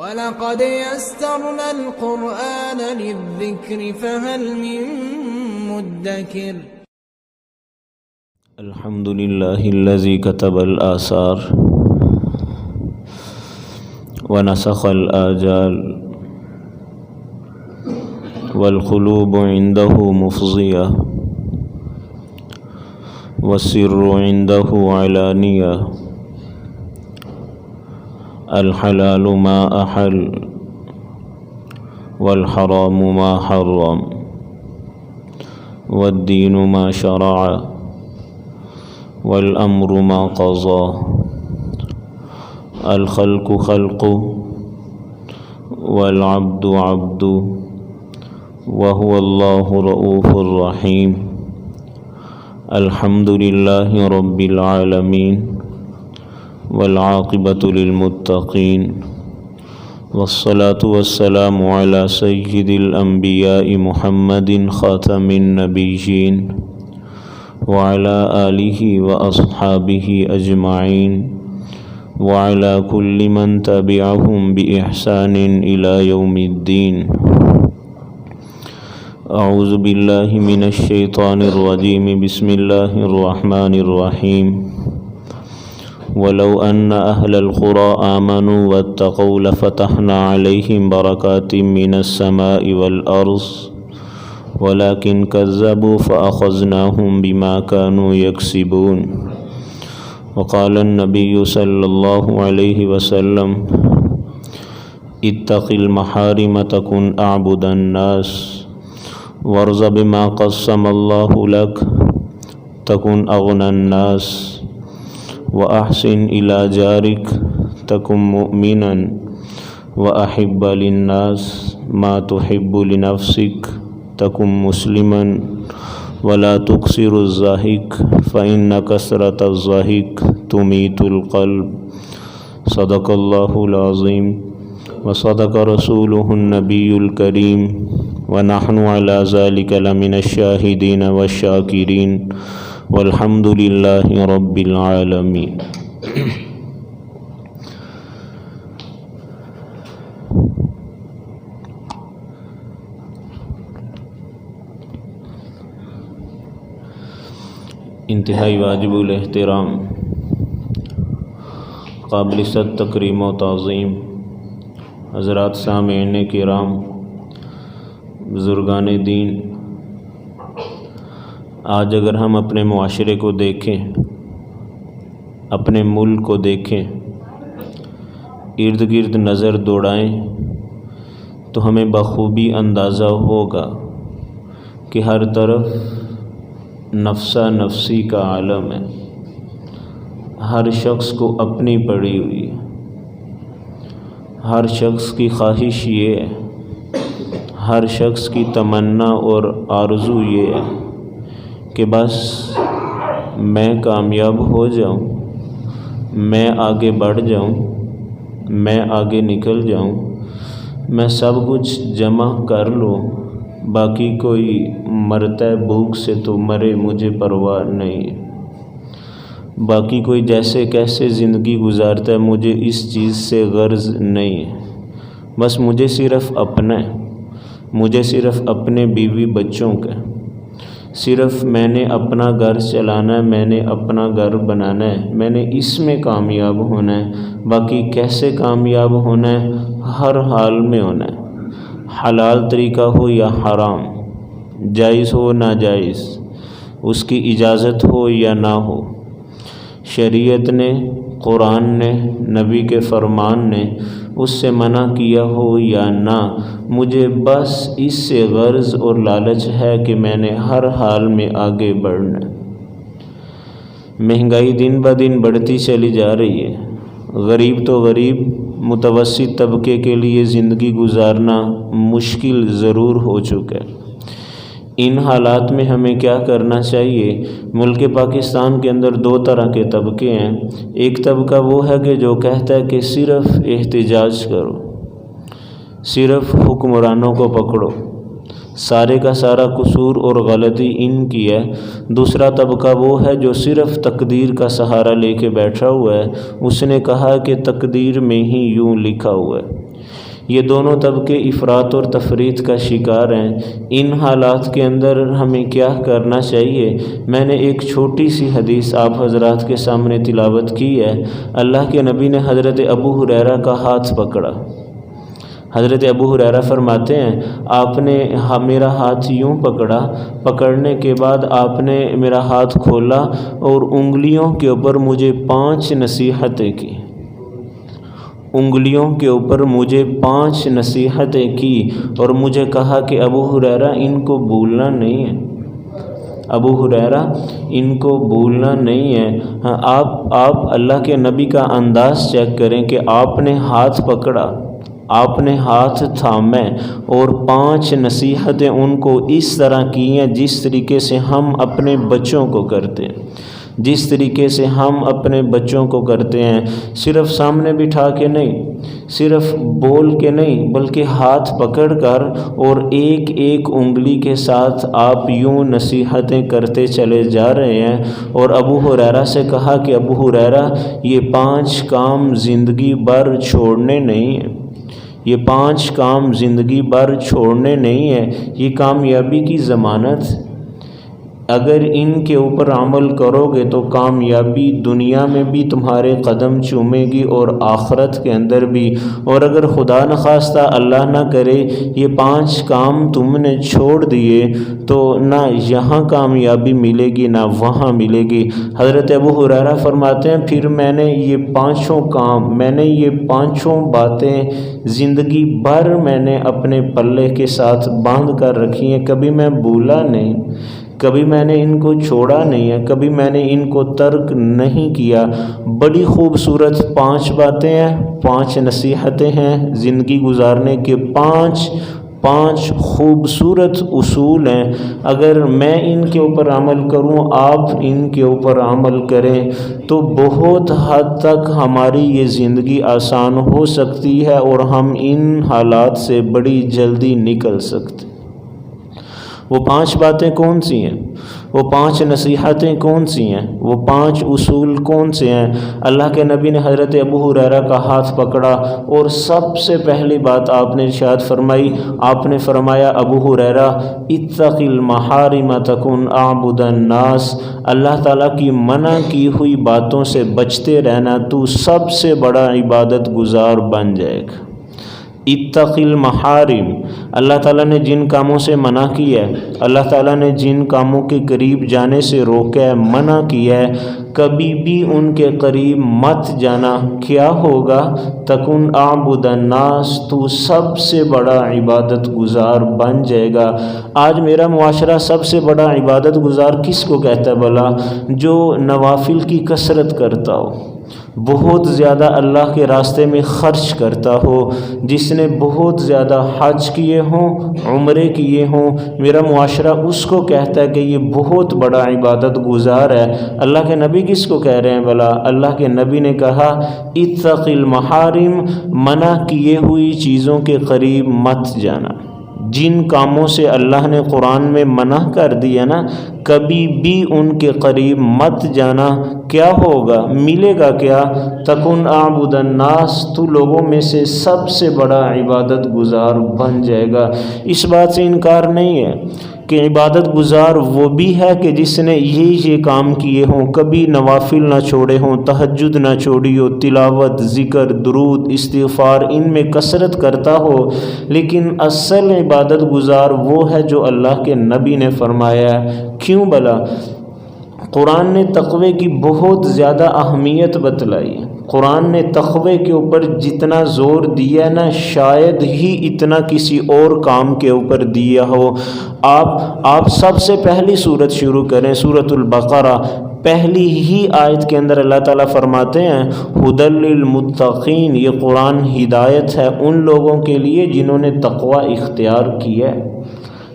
وَلَقَدْ يَسَّرْنَا الْقُرْآنَ لِلذِّكْرِ فَهَلْ مِن مُّدَّكِرٍ الحمد لله الذي كتب الآثار ونسخ الآجال والقلوب عنده مفضية والسر عنده علانية الحلال ما أحل والحرام ما حرم والدين ما شرع والأمر ما قضى الخلق خلق والعبد عبد وهو الله رؤوف رحيم الحمد لله رب العالمين والعاقبة للمتقين والصلاة والسلام على سيد الأنبياء محمد خاتم النبيين وعلى آله وأصحابه أجمعين وعلى كل من تبعهم بإحسان إلى يوم الدين أعوذ بالله من الشيطان الرجيم بسم الله الرحمن الرحيم ولو أن أهل القرى آمنوا واتقوا لفتحنا عليهم بركات من السماء والأرض ولكن كذبوا فأخذناهم بما كانوا يكسبون وقال النبي صلى الله عليه وسلم اتق المحارم تكن أعبد الناس وارض بما قسم الله لك تكن أغنى الناس وأحسن إلى جارك تكن مؤمنا وأحب للناس ما تحب لنفسك تكن مسلما ولا تكسر الضحك فإن كثرة الضحك تميت القلب صدق الله العظيم وصدق رسوله النبي الكريم ونحن على ذلك لمن الشاهدين والشاكرين والحمد لله رب العالمين انتہائی واجب الاحترام قابل صد تکریم و تعظیم حضرات سامعین کرام بزرگان دین، آج اگر ہم اپنے معاشرے کو دیکھیں، اپنے ملک کو دیکھیں، ارد گرد نظر دوڑائیں تو ہمیں بخوبی اندازہ ہوگا کہ ہر طرف نفسا نفسی کا عالم ہے، ہر شخص کو اپنی پڑی ہوئی ہے، ہر شخص کی خواہش یہ ہے، ہر شخص کی تمنا اور آرزو یہ ہے کہ بس میں کامیاب ہو جاؤں، میں آگے بڑھ جاؤں، میں آگے نکل جاؤں، میں سب کچھ جمع کر لوں، باقی کوئی مرتا ہے بھوک سے تو مرے، مجھے پرواہ نہیں ہے، باقی کوئی جیسے کیسے زندگی گزارتا ہے مجھے اس چیز سے غرض نہیں ہے، بس مجھے صرف اپنا ہے، مجھے صرف اپنے بیوی بچوں کا، صرف میں نے اپنا گھر چلانا ہے، میں نے اپنا گھر بنانا ہے، میں نے اس میں کامیاب ہونا ہے، باقی کیسے کامیاب ہونا ہے، ہر حال میں ہونا ہے، حلال طریقہ ہو یا حرام، جائز ہو ناجائز، اس کی اجازت ہو یا نہ ہو، شریعت نے، قرآن نے، نبی کے فرمان نے اس سے منع کیا ہو یا نہ، مجھے بس اس سے غرض اور لالچ ہے کہ میں نے ہر حال میں آگے بڑھنا ہے۔ مہنگائی دن بہ دن بڑھتی چلی جا رہی ہے، غریب تو غریب، متوسط طبقے کے لیے زندگی گزارنا مشکل ضرور ہو چکا ہے۔ ان حالات میں ہمیں کیا کرنا چاہیے؟ ملک پاکستان کے اندر دو طرح کے طبقے ہیں، ایک طبقہ وہ ہے کہ جو کہتا ہے کہ صرف احتجاج کرو، صرف حکمرانوں کو پکڑو، سارے کا سارا قصور اور غلطی ان کی ہے۔ دوسرا طبقہ وہ ہے جو صرف تقدیر کا سہارا لے کے بیٹھا ہوا ہے، اس نے کہا کہ تقدیر میں ہی یوں لکھا ہوا ہے، یہ دونوں طبقے افراط اور تفریط کا شکار ہیں۔ ان حالات کے اندر ہمیں کیا کرنا چاہیے؟ میں نے ایک چھوٹی سی حدیث آپ حضرات کے سامنے تلاوت کی ہے۔ اللہ کے نبی نے حضرت ابو ہریرہ کا ہاتھ پکڑا۔ حضرت ابو ہریرہ فرماتے ہیں آپ نے میرا ہاتھ یوں پکڑا، پکڑنے کے بعد آپ نے میرا ہاتھ کھولا اور انگلیوں کے اوپر مجھے 5 نصیحتیں کی۔ انگلیوں کے اوپر مجھے 5 نصیحتیں کی اور مجھے کہا کہ ابو ہریرہ ان کو بھولنا نہیں ہے، ابو ہریرہ ان کو بھولنا نہیں ہے۔ ہاں آپ اللہ کے نبی کا انداز چیک کریں کہ آپ نے ہاتھ پکڑا، آپ نے ہاتھ تھامے اور 5 نصیحتیں ان کو اس طرح کی ہیں جس طریقے سے ہم اپنے بچوں کو کرتے ہیں، جس طریقے سے ہم اپنے بچوں کو کرتے ہیں۔ صرف سامنے بٹھا کے نہیں، صرف بول کے نہیں، بلکہ ہاتھ پکڑ کر اور ایک ایک انگلی کے ساتھ آپ یوں نصیحتیں کرتے چلے جا رہے ہیں۔ اور ابو ہریرہ سے کہا کہ ابو ہریرہ یہ 5 کام زندگی بھر چھوڑنے نہیں ہیں، یہ 5 کام زندگی بھر چھوڑنے نہیں ہیں، یہ کامیابی کی ضمانت۔ اگر ان کے اوپر عمل کرو گے تو کامیابی دنیا میں بھی تمہارے قدم چومے گی اور آخرت کے اندر بھی۔ اور اگر خدا نخواستہ اللہ نہ کرے یہ 5 کام تم نے چھوڑ دیے تو نہ یہاں کامیابی ملے گی نہ وہاں ملے گی۔ حضرت ابو ہریرہ فرماتے ہیں پھر میں نے یہ 5 کام، میں نے یہ 5 باتیں زندگی بھر میں نے اپنے پلے کے ساتھ باندھ کر رکھی ہیں، کبھی میں بھولا نہیں، کبھی میں نے ان کو چھوڑا نہیں ہے، کبھی میں نے ان کو ترک نہیں کیا۔ بڑی خوبصورت 5 باتیں ہیں، 5 نصیحتیں ہیں، زندگی گزارنے کے 5 خوبصورت اصول ہیں۔ اگر میں ان کے اوپر عمل کروں، آپ ان کے اوپر عمل کریں تو بہت حد تک ہماری یہ زندگی آسان ہو سکتی ہے اور ہم ان حالات سے بڑی جلدی نکل سکتے۔ وہ 5 باتیں کون سی ہیں؟ وہ 5 نصیحتیں کون سی ہیں؟ وہ 5 اصول کون سے ہیں؟ اللہ کے نبی نے حضرت ابو ہریرہ کا ہاتھ پکڑا اور سب سے پہلی بات آپ نے ارشاد فرمائی، آپ نے فرمایا ابو ہریرہ اتق المحارم تکن اعبد الناس، اللہ تعالیٰ کی منع کی ہوئی باتوں سے بچتے رہنا، تو سب سے بڑا عبادت گزار بن جائے گا۔ اتق المحارم، اللہ تعالیٰ نے جن کاموں سے منع کی ہے، اللہ تعالیٰ نے جن کاموں کے قریب جانے سے روکا ہے، منع کیا ہے، کبھی بھی ان کے قریب مت جانا۔ کیا ہوگا؟ تکن اعبد الناس، تو سب سے بڑا عبادت گزار بن جائے گا۔ آج میرا معاشرہ سب سے بڑا عبادت گزار کس کو کہتا ہے بھلا؟ جو نوافل کی کثرت کرتا ہو، بہت زیادہ اللہ کے راستے میں خرچ کرتا ہو، جس نے بہت زیادہ حج کیے ہوں، عمرے کیے ہوں، میرا معاشرہ اس کو کہتا ہے کہ یہ بہت بڑا عبادت گزار ہے۔ اللہ کے نبی کس کو کہہ رہے ہیں بھلا؟ اللہ کے نبی نے کہا اتق المحارم، منع کیے ہوئی چیزوں کے قریب مت جانا۔ جن کاموں سے اللہ نے قرآن میں منع کر دیا نا، کبھی بھی ان کے قریب مت جانا۔ کیا ہوگا؟ ملے گا کیا؟ تکن اعبد الناس، تو لوگوں میں سے سب سے بڑا عبادت گزار بن جائے گا۔ اس بات سے انکار نہیں ہے کہ عبادت گزار وہ بھی ہے کہ جس نے یہ کام کیے ہوں، کبھی نوافل نہ چھوڑے ہوں، تہجد نہ چھوڑی ہو، تلاوت، ذکر، درود، استغفار ان میں کثرت کرتا ہو، لیکن اصل عبادت گزار وہ ہے جو اللہ کے نبی نے فرمایا ہے۔ کیوں بھلا؟ قرآن نے تقوی کی بہت زیادہ اہمیت بتلائی ہے۔ قرآن نے تقوی کے اوپر جتنا زور دیا نا، شاید ہی اتنا کسی اور کام کے اوپر دیا ہو۔ آپ سب سے پہلی سورت شروع کریں، سورۃ البقرہ، پہلی ہی آیت کے اندر اللہ تعالیٰ فرماتے ہیں ھدی للمتقین، یہ قرآن ہدایت ہے ان لوگوں کے لیے جنہوں نے تقوی اختیار کیا ہے۔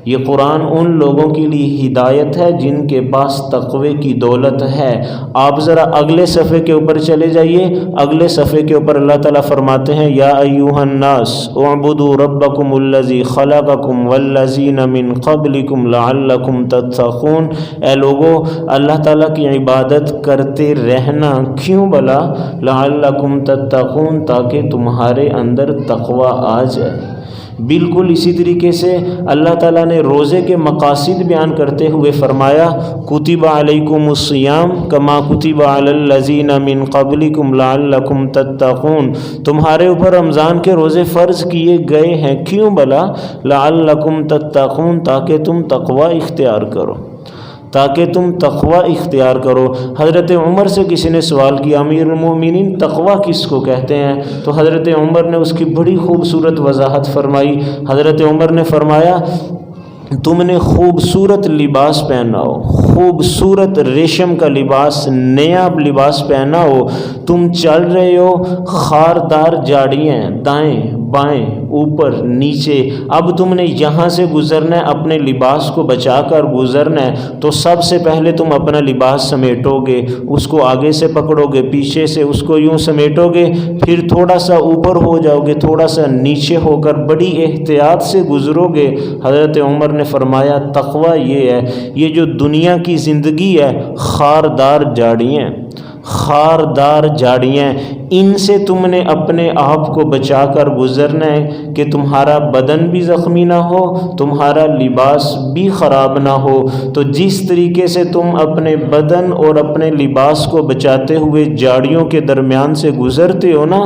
یہ قرآن ان لوگوں کے لیے ہدایت ہے جن کے پاس تقوی کی دولت ہے۔ آپ ذرا اگلے صفحے کے اوپر چلے جائیے، اگلے صفحے کے اوپر اللہ تعالیٰ فرماتے ہیں یا ایھا الناس اعبدوا ربکم الذی خلقکم والذین من قبلکم لعلکم تتقون۔ اے لوگو، اللہ تعالیٰ کی عبادت کرتے رہنا، کیوں بھلا؟ لعلکم تتقون، تاکہ تمہارے اندر تقوی آ جائے۔ بالکل اسی طریقے سے اللہ تعالیٰ نے روزے کے مقاصد بیان کرتے ہوئے فرمایا کتب علیکم الصیام کما کتب علی الذین من قبلکم لعلکم تتقون، تمہارے اوپر رمضان کے روزے فرض کیے گئے ہیں، کیوں بھلا؟ لعلکم تتقون، تاکہ تم تقوی اختیار کرو، تاکہ تم تقوی اختیار کرو۔ حضرت عمر سے کسی نے سوال کیا امیر المومنین تقوی کس کو کہتے ہیں؟ تو حضرت عمر نے اس کی بڑی خوبصورت وضاحت فرمائی۔ حضرت عمر نے فرمایا تم نے خوبصورت لباس پہنا ہو، خوبصورت ریشم کا لباس، نیا لباس پہنا ہو، تم چل رہے ہو، خاردار جاڑیاں دائیں بائیں اوپر نیچے، اب تم نے یہاں سے گزرنا ہے، اپنے لباس کو بچا کر گزرنا ہے، تو سب سے پہلے تم اپنا لباس سمیٹو گے، اس کو آگے سے پکڑو گے، پیچھے سے اس کو یوں سمیٹو گے، پھر تھوڑا سا اوپر ہو جاؤ گے، تھوڑا سا نیچے ہو کر بڑی احتیاط سے گزرو گے۔ حضرت عمر نے فرمایا تقوی یہ ہے، یہ جو دنیا کی زندگی ہے خاردار جاڑیاں، خاردار جاڑیاں، ان سے تم نے اپنے آپ کو بچا کر گزرنا ہے کہ تمہارا بدن بھی زخمی نہ ہو، تمہارا لباس بھی خراب نہ ہو۔ تو جس طریقے سے تم اپنے بدن اور اپنے لباس کو بچاتے ہوئے جاڑیوں کے درمیان سے گزرتے ہو نا،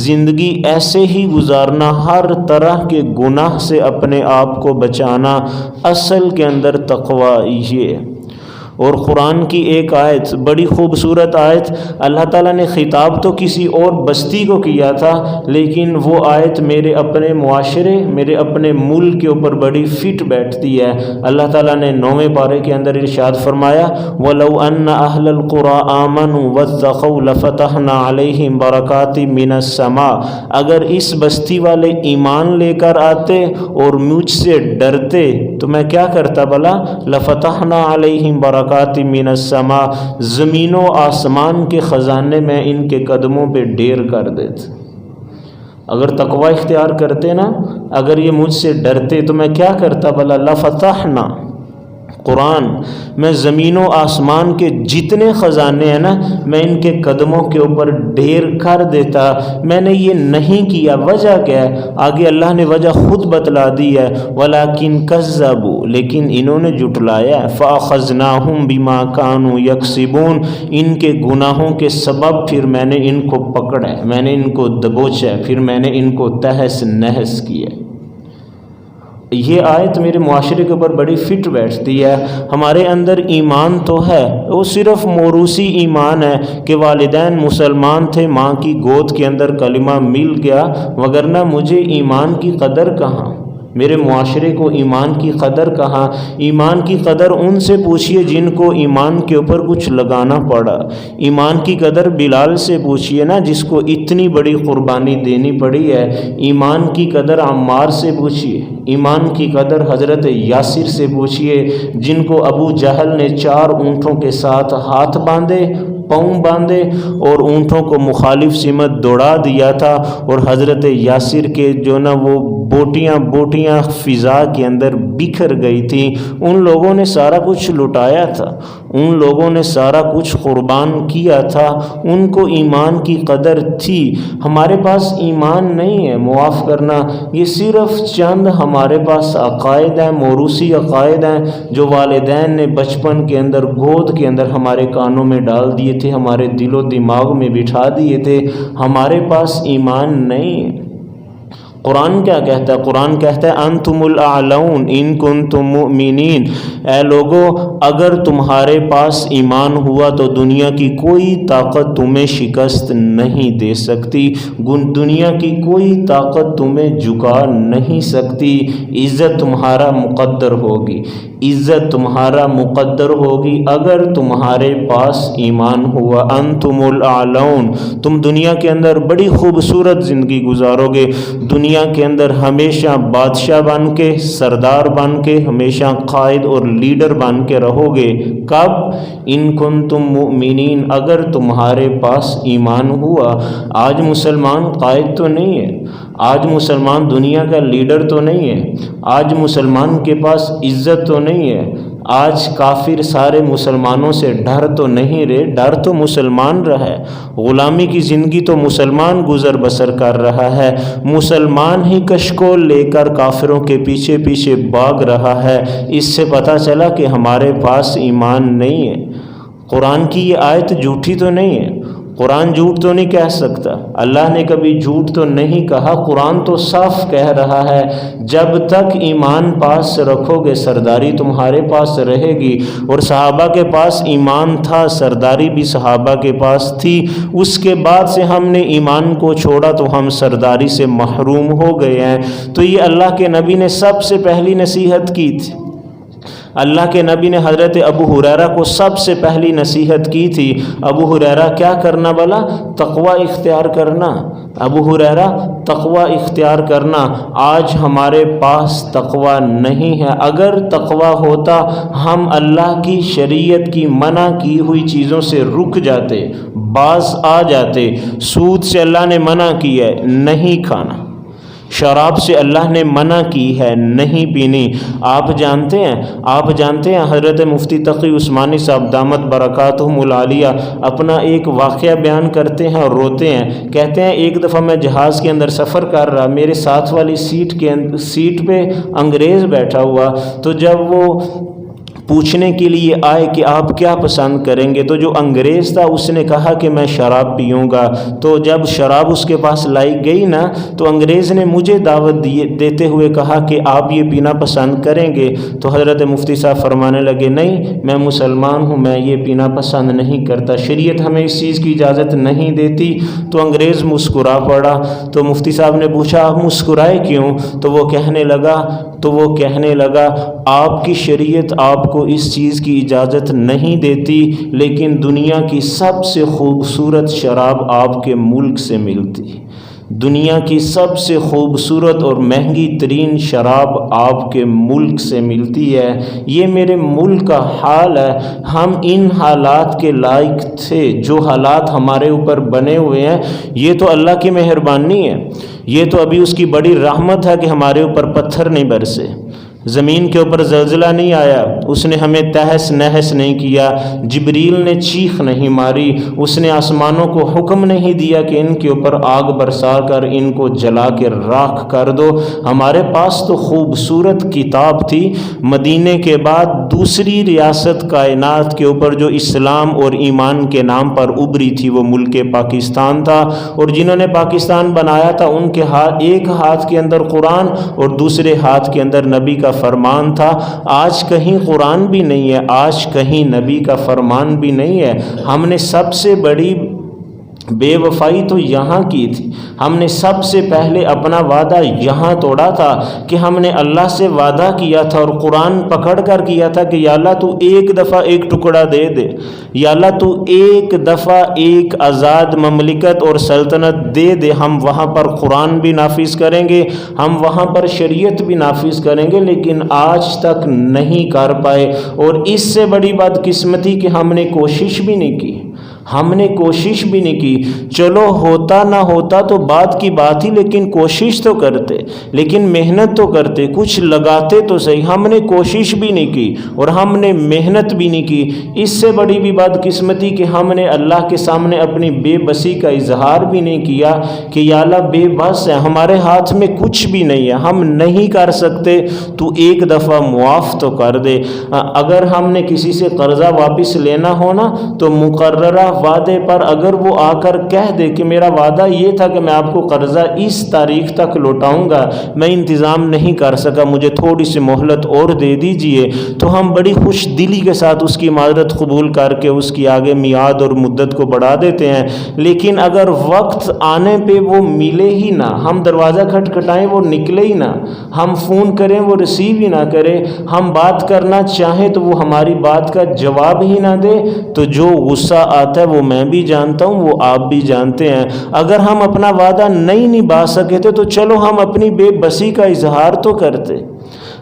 زندگی ایسے ہی گزارنا، ہر طرح کے گناہ سے اپنے آپ کو بچانا، اصل کے اندر تقوی یہ ہے۔ اور قرآن کی ایک آیت، بڑی خوبصورت آیت، اللہ تعالیٰ نے خطاب تو کسی اور بستی کو کیا تھا، لیکن وہ آیت میرے اپنے معاشرے، میرے اپنے ملک کے اوپر بڑی فٹ بیٹھتی ہے۔ اللہ تعالیٰ نے 9ویں پارے کے اندر ارشاد فرمایا وَلَوْ أَنَّ أَهْلَ الْقُرَىٰ آمَنُوا وَاتَّقَوْا لَفَتَحْنَا عَلَيْهِمْ بَرَكَاتٍ مِّنَ السَّمَاءِ، اگر اس بستی والے ایمان لے کر آتے اور مجھ سے ڈرتے تو میں کیا کرتا بھلا؟ لَفَتَحْنَا عَلَيْهِمْ بَرَكَاتٍ من السماء، زمین و آسمان کے خزانے میں ان کے قدموں پہ ڈھیر کر دیتے۔ اگر تقوی اختیار کرتے نا، اگر یہ مجھ سے ڈرتے تو میں کیا کرتا بھلا؟ لفتحنا، قرآن میں زمین و آسمان کے جتنے خزانے ہیں نا، میں ان کے قدموں کے اوپر ڈھیر کر دیتا۔ میں نے یہ نہیں کیا، وجہ کیا ہے؟ آگے اللہ نے وجہ خود بتلا دی ہے وَلَكِنْ كَذَّبُوا، لیکن انہوں نے جھٹلایا، فَأَخَذْنَاهُمْ بِمَا كَانُوا يَكْسِبُونَ، ان کے گناہوں کے سبب پھر میں نے ان کو پکڑا ہے، میں نے ان کو دبوچا ہے، پھر میں نے ان کو تہس نہس کیا۔ یہ آیت میرے معاشرے کے اوپر بڑی فٹ بیٹھتی ہے۔ ہمارے اندر ایمان تو ہے، وہ صرف موروثی ایمان ہے کہ والدین مسلمان تھے، ماں کی گود کے اندر کلمہ مل گیا، وگرنہ مجھے ایمان کی قدر کہاں، میرے معاشرے کو ایمان کی قدر کہاں؟ ایمان کی قدر ان سے پوچھئے جن کو ایمان کے اوپر کچھ لگانا پڑا۔ ایمان کی قدر بلال سے پوچھئے نا، جس کو اتنی بڑی قربانی دینی پڑی ہے۔ ایمان کی قدر عمار سے پوچھئے، ایمان کی قدر حضرت یاسر سے پوچھئے، جن کو ابو جہل نے 4 اونٹوں کے ساتھ ہاتھ باندھے، پاؤں باندھے اور اونٹوں کو مخالف سمت دوڑا دیا تھا، اور حضرت یاسر کے جو نا وہ بوٹیاں فضا کے اندر بکھر گئی تھیں۔ ان لوگوں نے سارا کچھ لٹایا تھا، ان لوگوں نے سارا کچھ قربان کیا تھا، ان کو ایمان کی قدر تھی۔ ہمارے پاس ایمان نہیں ہے، معاف کرنا، یہ صرف چند ہمارے پاس عقائد ہیں، موروثی عقائد ہیں، جو والدین نے بچپن کے اندر گود کے اندر ہمارے کانوں میں ڈال دیے تھے، ہمارے دل و دماغ میں بٹھا دیے تھے۔ ہمارے پاس ایمان نہیں ہے۔ قرآن کیا کہتا ہے؟ قرآن کہتا ہے انتم الاعلون ان کنتم مؤمنین، اے لوگو اگر تمہارے پاس ایمان ہوا تو دنیا کی کوئی طاقت تمہیں شکست نہیں دے سکتی، دنیا کی کوئی طاقت تمہیں جھکا نہیں سکتی، عزت تمہارا مقدر ہوگی۔ عزت تمہارا مقدر ہوگی اگر تمہارے پاس ایمان ہوا۔ انتم الاعلون، تم دنیا کے اندر بڑی خوبصورت زندگی گزارو گے، دنیا کے اندر ہمیشہ بادشاہ بن کے، سردار بن کے، ہمیشہ قائد اور لیڈر بن کے رہو گے۔ کب؟ ان کنتم مؤمنین، اگر تمہارے پاس ایمان ہوا۔ آج مسلمان قائد تو نہیں ہے، آج مسلمان دنیا کا لیڈر تو نہیں ہے، آج مسلمان کے پاس عزت تو نہیں ہے، آج کافر سارے مسلمانوں سے ڈر تو نہیں رہے، ڈر تو مسلمان رہا ہے، غلامی کی زندگی تو مسلمان گزر بسر کر رہا ہے، مسلمان ہی کشکول لے کر کافروں کے پیچھے پیچھے بھاگ رہا ہے۔ اس سے پتہ چلا کہ ہمارے پاس ایمان نہیں ہے۔ قرآن کی یہ آیت جھوٹی تو نہیں ہے، قرآن جھوٹ تو نہیں کہہ سکتا، اللہ نے کبھی جھوٹ تو نہیں کہا، قرآن تو صاف کہہ رہا ہے جب تک ایمان پاس رکھو گے سرداری تمہارے پاس رہے گی۔ اور صحابہ کے پاس ایمان تھا، سرداری بھی صحابہ کے پاس تھی، اس کے بعد سے ہم نے ایمان کو چھوڑا تو ہم سرداری سے محروم ہو گئے ہیں۔ تو یہ اللہ کے نبی نے سب سے پہلی نصیحت کی تھی، اللہ کے نبی نے حضرت ابو ہریرہ کو سب سے پہلی نصیحت کی تھی۔ ابو ہریرہ کیا کرنا بلا؟ تقوی اختیار کرنا۔ ابو ہریرہ تقوی اختیار کرنا۔ آج ہمارے پاس تقوی نہیں ہے، اگر تقوی ہوتا ہم اللہ کی شریعت کی منع کی ہوئی چیزوں سے رک جاتے، باز آ جاتے۔ سود سے اللہ نے منع کی ہے، نہیں کھانا۔ شراب سے اللہ نے منع کی ہے، نہیں پینی۔ آپ جانتے ہیں حضرت مفتی تقی عثمانی صاحب دامت برکاتہم العالیہ اپنا ایک واقعہ بیان کرتے ہیں اور روتے ہیں۔ کہتے ہیں ایک دفعہ میں جہاز کے اندر سفر کر رہا، میرے ساتھ والی سیٹ پہ انگریز بیٹھا ہوا، تو جب وہ پوچھنے کے لیے آئے کہ آپ کیا پسند کریں گے، تو جو انگریز تھا اس نے کہا کہ میں شراب پیوں گا۔ تو جب شراب اس کے پاس لائی گئی نا، تو انگریز نے مجھے دعوت دیتے ہوئے کہا کہ آپ یہ پینا پسند کریں گے؟ تو حضرت مفتی صاحب فرمانے لگے نہیں، میں مسلمان ہوں، میں یہ پینا پسند نہیں کرتا، شریعت ہمیں اس چیز کی اجازت نہیں دیتی۔ تو انگریز مسکرا پڑا۔ تو مفتی صاحب نے پوچھا آپ مسکرائے کیوں؟ تو وہ کہنے لگا آپ کی شریعت آپ کو اس چیز کی اجازت نہیں دیتی، لیکن دنیا کی سب سے خوبصورت شراب آپ کے ملک سے ملتی، دنیا کی سب سے خوبصورت اور مہنگی ترین شراب آپ کے ملک سے ملتی ہے۔ یہ میرے ملک کا حال ہے، ہم ان حالات کے لائق تھے، جو حالات ہمارے اوپر بنے ہوئے ہیں یہ تو اللہ کی مہربانی ہے، یہ تو ابھی اس کی بڑی رحمت ہے کہ ہمارے اوپر پتھر نہیں برسے، زمین کے اوپر زلزلہ نہیں آیا، اس نے ہمیں تہس نہس نہیں کیا، جبریل نے چیخ نہیں ماری، اس نے آسمانوں کو حکم نہیں دیا کہ ان کے اوپر آگ برسا کر ان کو جلا کے راکھ کر دو۔ ہمارے پاس تو خوبصورت کتاب تھی، مدینے کے بعد دوسری ریاست کائنات کے اوپر جو اسلام اور ایمان کے نام پر ابھری تھی وہ ملک پاکستان تھا، اور جنہوں نے پاکستان بنایا تھا ان کے ایک ہاتھ کے اندر قرآن اور دوسرے ہاتھ کے اندر نبی کا فرمان تھا۔ آج کہیں قرآن بھی نہیں ہے، آج کہیں نبی کا فرمان بھی نہیں ہے۔ ہم نے سب سے بڑی بے وفائی تو یہاں کی تھی، ہم نے سب سے پہلے اپنا وعدہ یہاں توڑا تھا کہ ہم نے اللہ سے وعدہ کیا تھا اور قرآن پکڑ کر کیا تھا کہ یا اللہ تو ایک دفعہ ایک ٹکڑا دے دے، یا اللہ تو ایک دفعہ ایک آزاد مملکت اور سلطنت دے دے، ہم وہاں پر قرآن بھی نافذ کریں گے، ہم وہاں پر شریعت بھی نافذ کریں گے، لیکن آج تک نہیں کر پائے۔ اور اس سے بڑی بدقسمتی کہ ہم نے کوشش بھی نہیں کی، چلو ہوتا نہ ہوتا تو بات کی بات ہی، لیکن کوشش تو کرتے، لیکن محنت تو کرتے، کچھ لگاتے تو صحیح۔ ہم نے کوشش بھی نہیں کی اور ہم نے محنت بھی نہیں کی۔ اس سے بڑی بھی بدقسمتی کہ ہم نے اللہ کے سامنے اپنی بے بسی کا اظہار بھی نہیں کیا کہ یا اللہ بے بس ہے، ہمارے ہاتھ میں کچھ بھی نہیں ہے، ہم نہیں کر سکتے، تو ایک دفعہ معاف تو کر دے۔ اگر ہم نے کسی سے قرضہ واپس لینا ہو نا تو مقررہ وعدے پر اگر وہ آ کر کہہ دے کہ میرا وعدہ یہ تھا کہ میں آپ کو قرضہ اس تاریخ تک لوٹاؤں گا، میں انتظام نہیں کر سکا، مجھے تھوڑی سی مہلت اور دے دیجئے، تو ہم بڑی خوش دلی کے ساتھ اس کی معذرت قبول کر کے اس کی آگے میعاد اور مدت کو بڑھا دیتے ہیں۔ لیکن اگر وقت آنے پہ وہ ملے ہی نہ، ہم دروازہ کھٹکھٹائیں وہ نکلے ہی نہ، ہم فون کریں وہ ریسیو ہی نہ کرے، ہم بات کرنا چاہیں تو وہ ہماری بات کا جواب ہی نہ دے، تو جو غصہ آتا ہے وہ میں بھی جانتا ہوں، وہ آپ بھی جانتے ہیں۔ اگر ہم اپنا وعدہ نہیں نبھا سکے تھے تو چلو ہم اپنی بے بسی کا اظہار تو کرتے،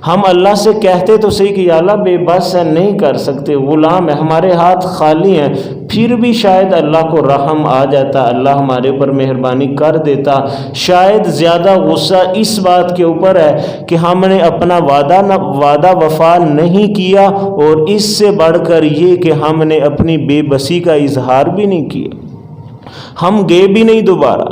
ہم اللہ سے کہتے تو صحیح کہ یا اللہ بے بس ہے، نہیں کر سکتے، غلام ہے، ہمارے ہاتھ خالی ہیں، پھر بھی شاید اللہ کو رحم آ جاتا، اللہ ہمارے اوپر مہربانی کر دیتا۔ شاید زیادہ غصہ اس بات کے اوپر ہے کہ ہم نے اپنا وعدہ وفا نہیں کیا، اور اس سے بڑھ کر یہ کہ ہم نے اپنی بے بسی کا اظہار بھی نہیں کیا۔ ہم گئے بھی نہیں دوبارہ،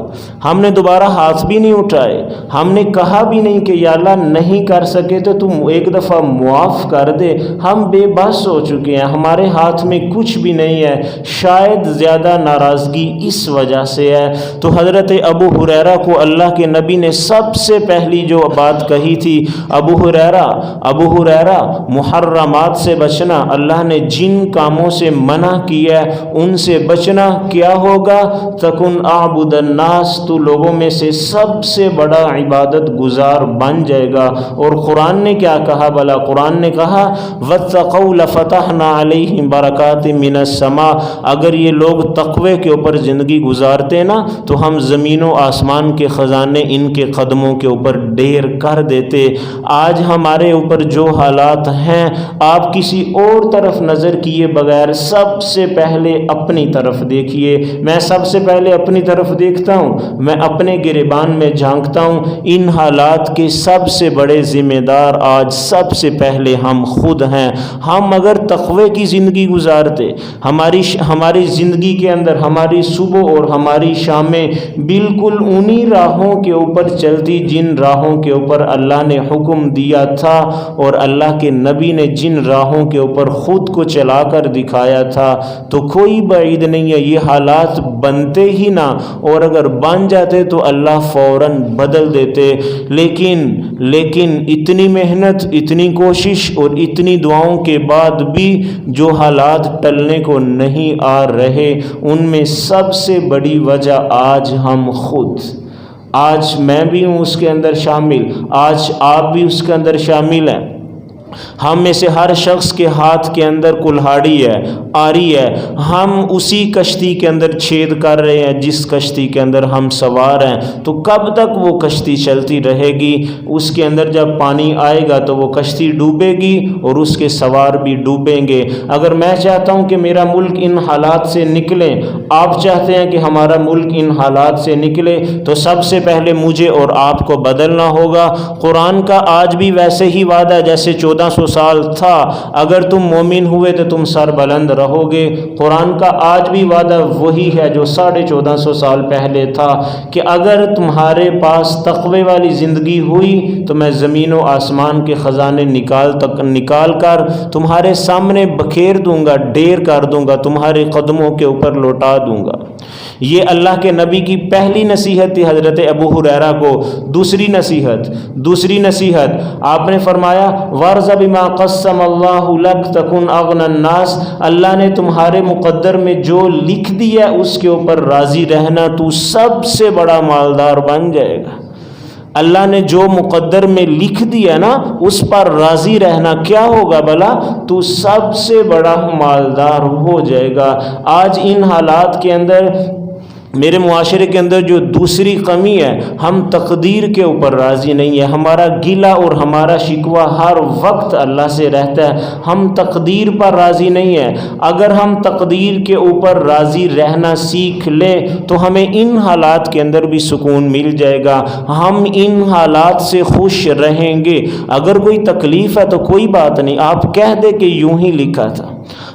ہم نے دوبارہ ہاتھ بھی نہیں اٹھائے، ہم نے کہا بھی نہیں کہ یا اللہ نہیں کر سکے تو تم ایک دفعہ معاف کر دے، ہم بے بس ہو چکے ہیں، ہمارے ہاتھ میں کچھ بھی نہیں ہے۔ شاید زیادہ ناراضگی اس وجہ سے ہے۔ تو حضرت ابو ہریرہ کو اللہ کے نبی نے سب سے پہلی جو بات کہی تھی، ابو ہریرہ محرمات سے بچنا، اللہ نے جن کاموں سے منع کیا ہے ان سے بچنا، کیا ہوگا؟ تکن اعبد الناس، تو لوگوں میں سے سب سے بڑا عبادت گزار بن جائے گا۔ اور قرآن نے کیا کہا بھلا؟ قرآن نے کہا واتقوا لفتحنا علیہم برکات من السماء، اگر یہ لوگ تقوی کے اوپر زندگی گزارتے نا تو ہم زمین و آسمان کے خزانے ان کے قدموں کے اوپر ڈھیر کر دیتے۔ آج ہمارے اوپر جو حالات ہیں، آپ کسی اور طرف نظر کیے بغیر سب سے پہلے اپنی طرف دیکھیے۔ میں سب سے پہلے اپنی طرف دیکھتا ہوں، میں اپنے گریبان میں جھانکتا ہوں، ان حالات کے سب سے بڑے ذمہ دار آج سب سے پہلے ہم خود ہیں۔ ہم اگر تقوی کی زندگی گزارتے، ہماری زندگی کے اندر ہماری صبح اور ہماری شامیں بالکل انہی راہوں کے اوپر چلتی جن راہوں کے اوپر اللہ نے حکم دیا تھا، اور اللہ کے نبی نے جن راہوں کے اوپر خود کو چلا کر دکھایا تھا، تو کوئی بعید نہیں ہے یہ حالات بنتے ہی نہ، اور اگر بن جاتے تو اللہ فوراً بدل دیتے۔ لیکن اتنی محنت، اتنی کوشش اور اتنی دعاؤں کے بعد بھی جو حالات ٹلنے کو نہیں آ رہے، ان میں سب سے بڑی وجہ آج ہم خود، آج میں بھی ہوں اس کے اندر شامل، آج آپ بھی اس کے اندر شامل ہیں۔ ہم میں سے ہر شخص کے ہاتھ کے اندر کلہاڑی ہے، آری ہے، ہم اسی کشتی کے اندر چھید کر رہے ہیں جس کشتی کے اندر ہم سوار ہیں۔ تو کب تک وہ کشتی چلتی رہے گی؟ اس کے اندر جب پانی آئے گا تو وہ کشتی ڈوبے گی اور اس کے سوار بھی ڈوبیں گے۔ اگر میں چاہتا ہوں کہ میرا ملک ان حالات سے نکلے، آپ چاہتے ہیں کہ ہمارا ملک ان حالات سے نکلے، تو سب سے پہلے مجھے اور آپ کو بدلنا ہوگا۔ قرآن کا آج بھی ویسے ہی وعدہ جیسے 1400 سال تھا، اگر تم مومن ہوئے تو تم سر بلند رہو گے۔ قرآن کا آج بھی وعدہ وہی ہے جو 1450 سال پہلے تھا، کہ اگر تمہارے پاس تقوی والی زندگی ہوئی تو میں زمین و آسمان کے خزانے نکال کر تمہارے سامنے بکھیر دوں گا، ڈھیر کر دوں گا، تمہارے قدموں کے اوپر لوٹا دوں گا۔ یہ اللہ کے نبی کی پہلی نصیحت تھی حضرت ابو ہریرہ کو۔ دوسری نصیحت آپ نے فرمایا وَارْضَ بِمَا قَسَّمَ اللَّهُ لَكَ تَكُنْ أَغْنَى النَّاسِ، اللہ نے تمہارے مقدر میں جو لکھ دیا اس کے اوپر راضی رہنا، تو سب سے بڑا مالدار بن جائے گا۔ اللہ نے جو مقدر میں لکھ دیا نا اس پر راضی رہنا، کیا ہوگا بھلا؟ تو سب سے بڑا مالدار ہو جائے گا۔ آج ان حالات کے اندر میرے معاشرے کے اندر جو دوسری کمی ہے، ہم تقدیر کے اوپر راضی نہیں ہے۔ ہمارا گلہ اور ہمارا شکوہ ہر وقت اللہ سے رہتا ہے، ہم تقدیر پر راضی نہیں ہے۔ اگر ہم تقدیر کے اوپر راضی رہنا سیکھ لیں تو ہمیں ان حالات کے اندر بھی سکون مل جائے گا، ہم ان حالات سے خوش رہیں گے۔ اگر کوئی تکلیف ہے تو کوئی بات نہیں، آپ کہہ دیں کہ یوں ہی لکھا تھا۔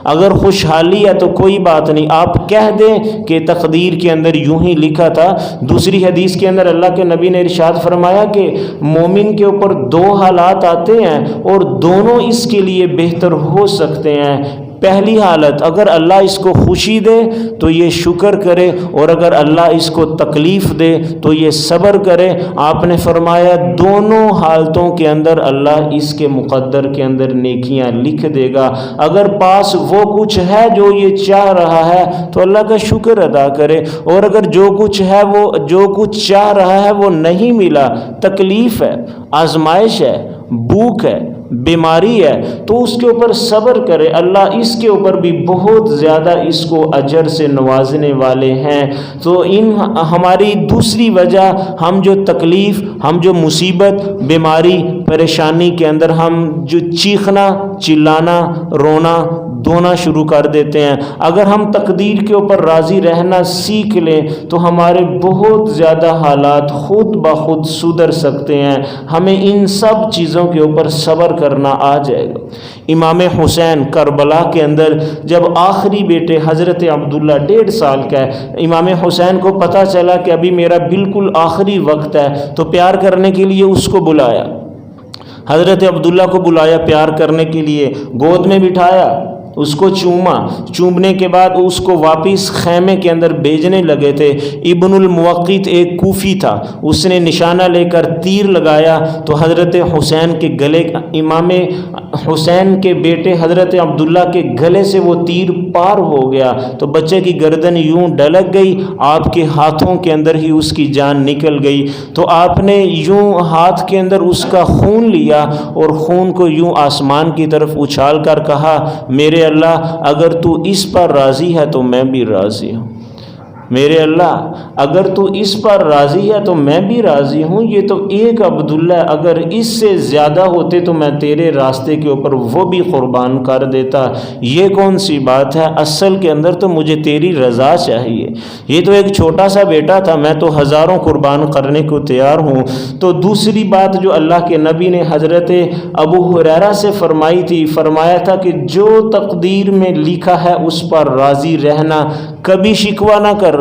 اگر خوشحالی ہے تو کوئی بات نہیں، آپ کہہ دیں کہ تقدیر کے اندر یوں ہی لکھا تھا۔ دوسری حدیث کے اندر اللہ کے نبی نے ارشاد فرمایا کہ مومن کے اوپر دو حالات آتے ہیں اور دونوں اس کے لیے بہتر ہو سکتے ہیں۔ پہلی حالت اگر اللہ اس کو خوشی دے تو یہ شکر کرے، اور اگر اللہ اس کو تکلیف دے تو یہ صبر کرے۔ آپ نے فرمایا دونوں حالتوں کے اندر اللہ اس کے مقدر کے اندر نیکیاں لکھ دے گا۔ اگر پاس وہ کچھ ہے جو یہ چاہ رہا ہے تو اللہ کا شکر ادا کرے، اور اگر جو کچھ چاہ رہا ہے وہ نہیں ملا، تکلیف ہے، آزمائش ہے، بھوک ہے، بیماری ہے، تو اس کے اوپر صبر کرے۔ اللہ اس کے اوپر بھی بہت زیادہ اس کو اجر سے نوازنے والے ہیں۔ تو ہماری دوسری وجہ، ہم جو تکلیف، ہم جو مصیبت، بیماری، پریشانی کے اندر ہم جو چیخنا، چلانا، رونا، دھونا شروع کر دیتے ہیں، اگر ہم تقدیر کے اوپر راضی رہنا سیکھ لیں تو ہمارے بہت زیادہ حالات خود بخود سدھر سکتے ہیں۔ ہمیں ان سب چیزوں کے اوپر صبر کرنا آ جائے گا۔ امام حسین کربلا کے اندر جب آخری بیٹے حضرت عبداللہ 1.5 سال کا ہے، امام حسین کو پتہ چلا کہ ابھی میرا بالکل آخری وقت ہے، تو پیار کرنے کے لیے اس کو بلایا، حضرت عبداللہ کو بلایا پیار کرنے کے لیے، گود میں بٹھایا، اس کو چومنے کے بعد اس کو واپس خیمے کے اندر بھیجنے لگے تھے۔ ابن الموقت ایک کوفی تھا، اس نے نشانہ لے کر تیر لگایا تو حضرت حسین کے گلے، امام حسین کے بیٹے حضرت عبداللہ کے گلے سے وہ تیر پار ہو گیا، تو بچے کی گردن یوں ڈلک گئی، آپ کے ہاتھوں کے اندر ہی اس کی جان نکل گئی۔ تو آپ نے یوں ہاتھ کے اندر اس کا خون لیا اور خون کو یوں آسمان کی طرف اچھال کر کہا، میرے اللہ اگر تو اس پر راضی ہے تو میں بھی راضی ہوں، میرے اللہ اگر تو اس پر راضی ہے تو میں بھی راضی ہوں۔ یہ تو ایک عبداللہ، اگر اس سے زیادہ ہوتے تو میں تیرے راستے کے اوپر وہ بھی قربان کر دیتا، یہ کون سی بات ہے؟ اصل کے اندر تو مجھے تیری رضا چاہیے، یہ تو ایک چھوٹا سا بیٹا تھا، میں تو ہزاروں قربان کرنے کو تیار ہوں۔ تو دوسری بات جو اللہ کے نبی نے حضرت ابو ہریرہ سے فرمائی تھی، فرمایا تھا کہ جو تقدیر میں لکھا ہے اس پر راضی رہنا، کبھی شکوہ نہ کرنا،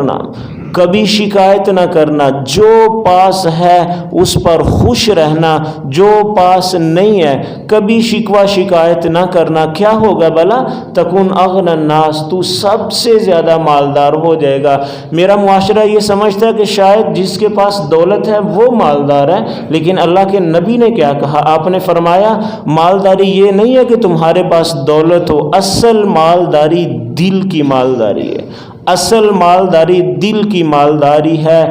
کبھی شکایت نہ کرنا، جو پاس ہے اس پر خوش رہنا، جو پاس نہیں ہے کبھی شکوہ شکایت نہ کرنا۔ کیا ہوگا بھلا؟ تکن اغنى الناس، تو سب سے زیادہ مالدار ہو جائے گا۔ میرا معاشرہ یہ سمجھتا ہے کہ شاید جس کے پاس دولت ہے وہ مالدار ہے، لیکن اللہ کے نبی نے کیا کہا؟ آپ نے فرمایا مالداری یہ نہیں ہے کہ تمہارے پاس دولت ہو، اصل مالداری دل کی مالداری ہے، اصل مالداری دل کی مالداری ہے۔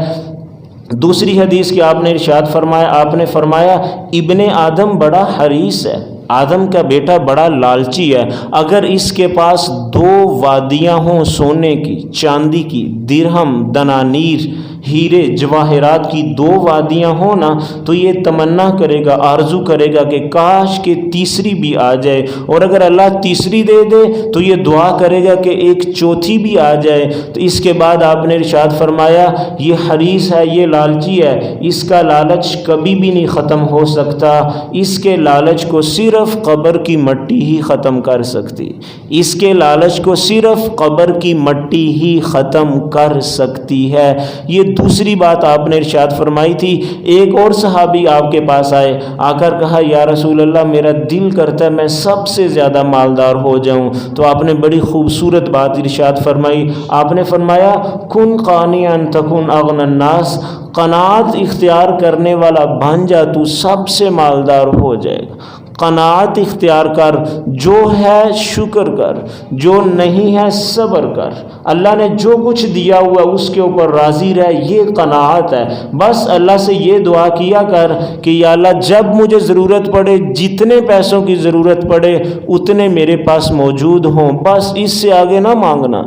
دوسری حدیث کی آپ نے ارشاد فرمایا، آپ نے فرمایا ابن آدم بڑا حریص ہے، آدم کا بیٹا بڑا لالچی ہے، اگر اس کے پاس 2 وادیاں ہوں سونے کی، چاندی کی، درہم، دنانیر، ہیرے جواہرات کی 2 وادیاں ہوں نا، تو یہ تمنا کرے گا، آرزو کرے گا کہ کاش کہ تیسری بھی آ جائے، اور اگر اللہ تیسری دے دے تو یہ دعا کرے گا کہ ایک چوتھی بھی آ جائے۔ تو اس کے بعد آپ نے ارشاد فرمایا یہ حریص ہے، یہ لالچی ہے، اس کا لالچ کبھی بھی نہیں ختم ہو سکتا، اس کے لالچ کو صرف قبر کی مٹی ہی ختم کر سکتی، اس کے لالچ کو صرف قبر کی مٹی ہی ختم کر سکتی ہے۔ یہ دوسری بات آپ نے ارشاد فرمائی تھی۔ ایک اور صحابی آپ کے پاس آئے، آ کر کہا یا رسول اللہ میرا دل کرتا ہے میں سب سے زیادہ مالدار ہو جاؤں، تو آپ نے بڑی خوبصورت بات ارشاد فرمائی، آپ نے فرمایا کن قانعا تکن اغنى الناس، قناعت اختیار کرنے والا بن جا تو سب سے مالدار ہو جائے گا۔ قناعت اختیار کر، جو ہے شکر کر، جو نہیں ہے صبر کر، اللہ نے جو کچھ دیا ہوا اس کے اوپر راضی رہ، یہ قناعت ہے۔ بس اللہ سے یہ دعا کیا کر کہ یا اللہ جب مجھے ضرورت پڑے، جتنے پیسوں کی ضرورت پڑے اتنے میرے پاس موجود ہوں، بس اس سے آگے نہ مانگنا۔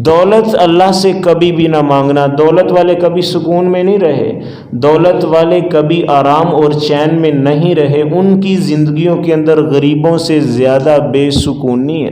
دولت اللہ سے کبھی بھی نہ مانگنا، دولت والے کبھی سکون میں نہیں رہے، دولت والے کبھی آرام اور چین میں نہیں رہے، ان کی زندگیوں کے اندر غریبوں سے زیادہ بے سکونی ہے،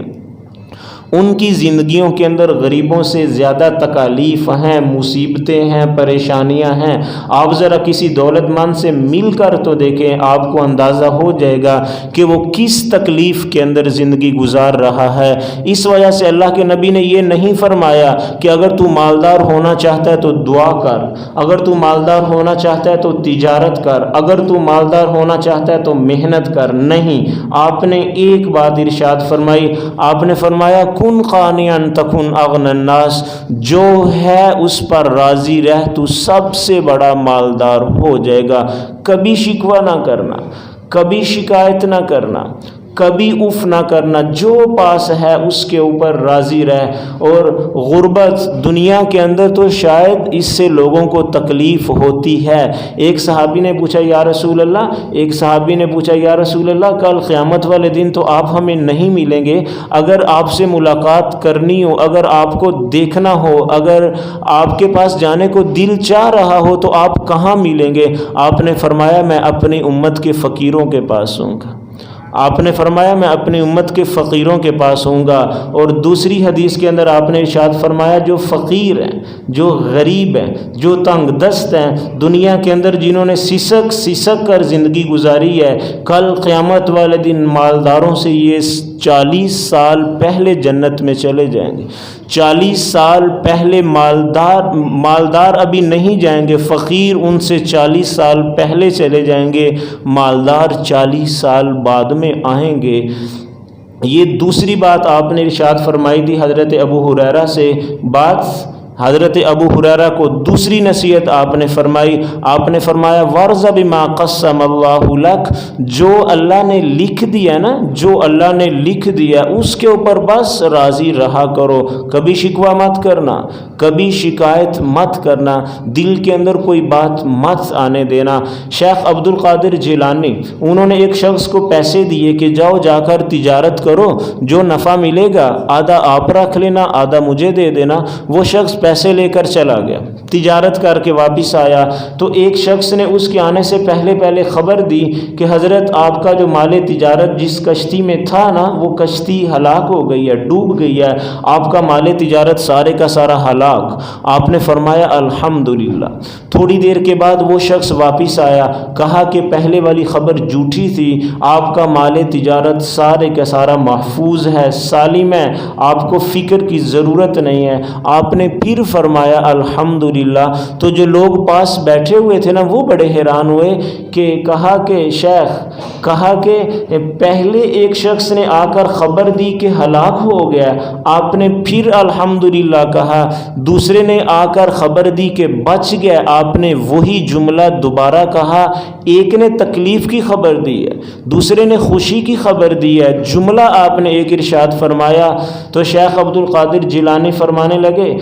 ان کی زندگیوں کے اندر غریبوں سے زیادہ تکالیف ہیں، مصیبتیں ہیں، پریشانیاں ہیں۔ آپ ذرا کسی دولت مند سے مل کر تو دیکھیں، آپ کو اندازہ ہو جائے گا کہ وہ کس تکلیف کے اندر زندگی گزار رہا ہے۔ اس وجہ سے اللہ کے نبی نے یہ نہیں فرمایا کہ اگر تو مالدار ہونا چاہتا ہے تو دعا کر، اگر تو مالدار ہونا چاہتا ہے تو تجارت کر، اگر تو مالدار ہونا چاہتا ہے تو محنت کر۔ نہیں، آپ نے ایک بات ارشاد فرمائی، آپ نے فرمایا کن قانعا تکن اغنى الناس، جو ہے اس پر راضی رہ، تو سب سے بڑا مالدار ہو جائے گا۔ کبھی شکوہ نہ کرنا، کبھی شکایت نہ کرنا، کبھی اف نہ کرنا، جو پاس ہے اس کے اوپر راضی رہ۔ اور غربت دنیا کے اندر تو شاید اس سے لوگوں کو تکلیف ہوتی ہے۔ ایک صحابی نے پوچھا یا رسول اللہ کل قیامت والے دن تو آپ ہمیں نہیں ملیں گے، اگر آپ سے ملاقات کرنی ہو، اگر آپ کو دیکھنا ہو، اگر آپ کے پاس جانے کو دل چاہ رہا ہو تو آپ کہاں ملیں گے؟ آپ نے فرمایا میں اپنی امت کے فقیروں کے پاس ہوں گا۔ آپ نے فرمایا میں اپنی امت کے فقیروں کے پاس ہوں گا۔ اور دوسری حدیث کے اندر آپ نے ارشاد فرمایا جو فقیر ہیں، جو غریب ہیں، جو تنگ دست ہیں دنیا کے اندر، جنہوں نے سسک کر زندگی گزاری ہے، کل قیامت والے دن مالداروں سے یہ 40 سال پہلے جنت میں چلے جائیں گے۔ 40 سال پہلے مالدار ابھی نہیں جائیں گے، فقیر ان سے 40 سال پہلے چلے جائیں گے، مالدار 40 سال بعد میں آئیں گے۔ یہ دوسری بات آپ نے ارشاد فرمائی تھی حضرت ابو ہریرہ سے۔ حضرت ابو ہریرہ کو دوسری نصیحت آپ نے فرمائی، آپ نے فرمایا وَارْضَ بِمَا قَسَّمَ اللَّهُ لَكَ، جو اللہ نے لکھ دیا نا، جو اللہ نے لکھ دیا اس کے اوپر بس راضی رہا کرو، کبھی شکوہ مت کرنا، کبھی شکایت مت کرنا، دل کے اندر کوئی بات مت آنے دینا۔ شیخ عبد القادر جیلانی، انہوں نے ایک شخص کو پیسے دیے کہ جاؤ جا کر تجارت کرو، جو نفع ملے گا آدھا آپ رکھ لینا، آدھا مجھے دے دینا۔ وہ شخص پیسے لے کر چلا گیا، تجارت کر کے واپس آیا تو ایک شخص نے اس کے آنے سے پہلے خبر دی کہ حضرت آپ کا جو مال تجارت جس کشتی میں تھا نا، وہ کشتی ہلاک ہو گئی ہے، ڈوب گئی ہے، آپ کا مال تجارت سارے کا سارا ہلاک۔ آپ نے فرمایا الحمدللہ۔ تھوڑی دیر کے بعد وہ شخص واپس آیا، کہا کہ پہلے والی خبر جھوٹی تھی، آپ کا مال تجارت سارے کا سارا محفوظ ہے، سالم ہے، آپ کو فکر کی ضرورت نہیں ہے۔ آپ نے پھر فرمایا الحمدللہ۔ تو جو لوگ پاس بیٹھے ہوئے تھے نا، وہ بڑے حیران ہوئے کہ کہا کہ پہلے ایک شخص نے آ کر خبر دی کہ ہلاک ہو گیا، آپ نے پھر الحمدللہ کہا، دوسرے نے آ کر خبر دی کہ بچ گیا، آپ نے وہی جملہ دوبارہ کہا۔ ایک نے تکلیف کی خبر دی ہے، دوسرے نے خوشی کی خبر دی ہے، جملہ آپ نے ایک ارشاد فرمایا۔ تو شیخ عبد القادر جیلانی فرمانے لگے